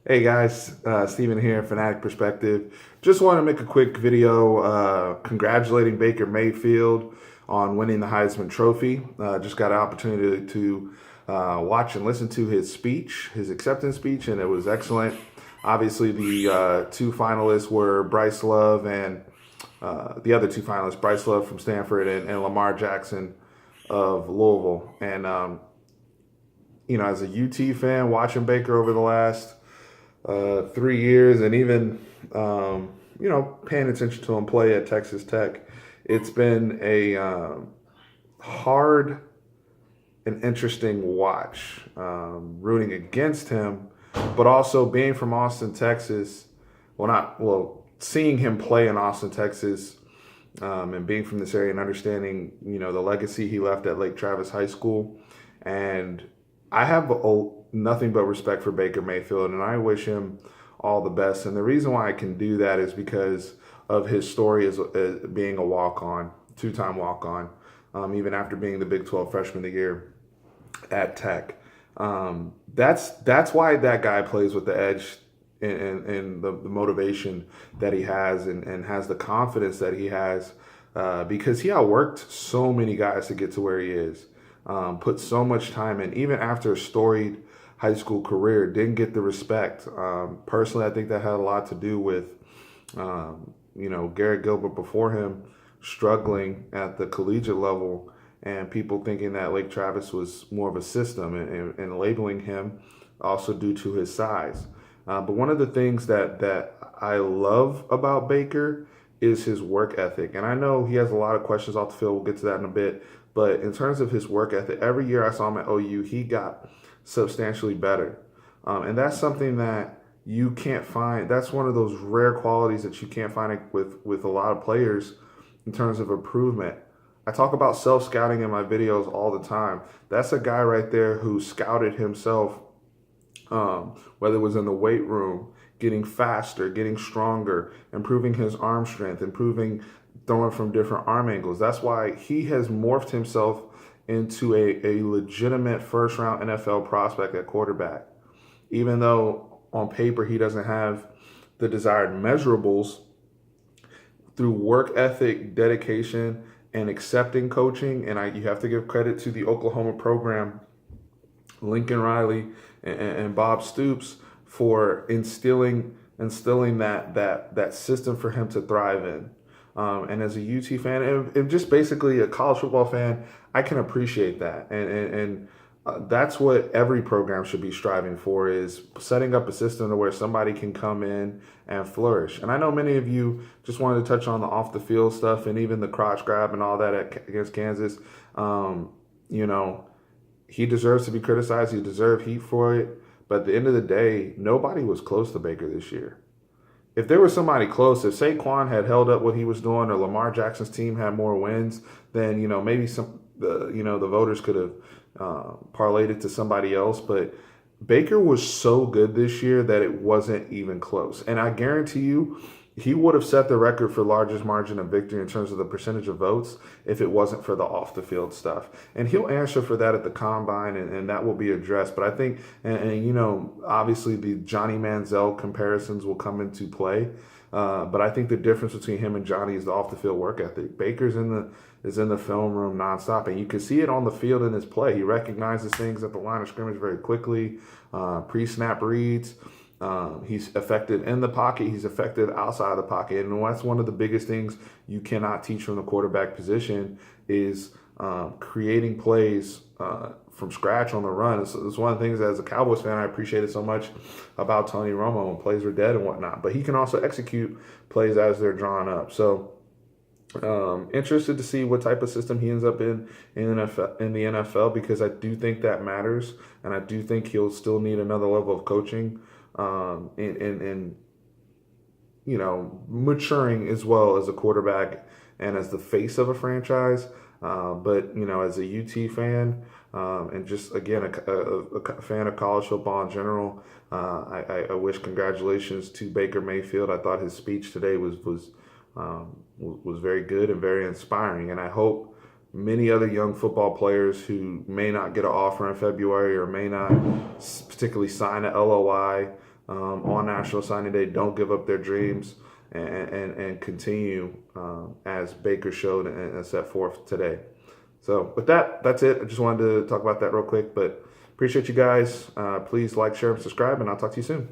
Hey guys, Steven here, Fanatic Perspective. Just want to make a quick video congratulating Baker Mayfield on winning the Heisman Trophy. Just got an opportunity to watch and listen to his speech, his acceptance speech, and it was excellent. Obviously, the two finalists were Bryce Love and the other two finalists, Bryce Love from Stanford and Lamar Jackson of Louisville. And, as a UT fan, watching Baker over the last 3 years, and even paying attention to him play at Texas Tech, it's been a hard and interesting watch. Rooting against him, but also being from Austin, Texas. Seeing him play in Austin, Texas, and being from this area and understanding the legacy he left at Lake Travis High School, and I have nothing but respect for Baker Mayfield, and I wish him all the best. And the reason why I can do that is because of his story as being a walk-on, two-time walk-on, even after being the Big 12 Freshman of the Year at Tech. That's why that guy plays with the edge and the motivation that he has, and has the confidence that he has, because he outworked so many guys to get to where he is. Put so much time in, even after a storied high school career, didn't get the respect. Personally, I think that had a lot to do with, Garrett Gilbert before him struggling at the collegiate level, and people thinking that Lake Travis was more of a system, and labeling him also due to his size. But one of the things that I love about Baker is his work ethic. And I know he has a lot of questions off the field. We'll get to that in a bit. But in terms of his work ethic, every year I saw him at OU, he got substantially better. And that's something that you can't find. That's one of those rare qualities that you can't find with a lot of players in terms of improvement. I talk about self-scouting in my videos all the time. That's a guy right there who scouted himself, whether it was in the weight room, getting faster, getting stronger, improving his arm strength, improving throwing from different arm angles. That's why he has morphed himself into a legitimate first-round NFL prospect at quarterback. Even though on paper he doesn't have the desired measurables, through work ethic, dedication, and accepting coaching, and you have to give credit to the Oklahoma program, Lincoln Riley and Bob Stoops, for instilling that system for him to thrive in. And as a UT fan, and just basically a college football fan, I can appreciate that. And that's what every program should be striving for, is setting up a system to where somebody can come in and flourish. And I know many of you just wanted to touch on the off the field stuff and even the crotch grab and all that against Kansas. He deserves to be criticized. He deserved heat for it. But at the end of the day, nobody was close to Baker this year. If there was somebody close, if Saquon had held up what he was doing, or Lamar Jackson's team had more wins, then maybe the voters could have parlayed it to somebody else. But Baker was so good this year that it wasn't even close. And I guarantee you, he would have set the record for largest margin of victory in terms of the percentage of votes if it wasn't for the off the field stuff. And he'll answer for that at the combine, and that will be addressed. But I think, obviously the Johnny Manziel comparisons will come into play. But I think the difference between him and Johnny is the off the field work ethic. Baker's is in the film room nonstop, and you can see it on the field in his play. He recognizes things at the line of scrimmage very quickly, pre-snap reads. He's effective in the pocket. He's effective outside of the pocket. And that's one of the biggest things you cannot teach from the quarterback position, is creating plays from scratch on the run. It's one of the things, as a Cowboys fan, I appreciated so much about Tony Romo when plays were dead and whatnot. But he can also execute plays as they're drawn up. So interested to see what type of system he ends up in the NFL, because I do think that matters. And I do think he'll still need another level of coaching, and maturing as well as a quarterback and as the face of a franchise. But as a UT fan, and just again a fan of college football in general, I wish congratulations to Baker Mayfield. I thought his speech today was very good and very inspiring, and I hope many other young football players who may not get an offer in February, or may not particularly sign a LOI, on National Signing Day don't give up their dreams and continue as Baker showed and set forth today. So with that, that's it. I just wanted to talk about that real quick, but appreciate you guys. Please like, share, and subscribe, and I'll talk to you soon.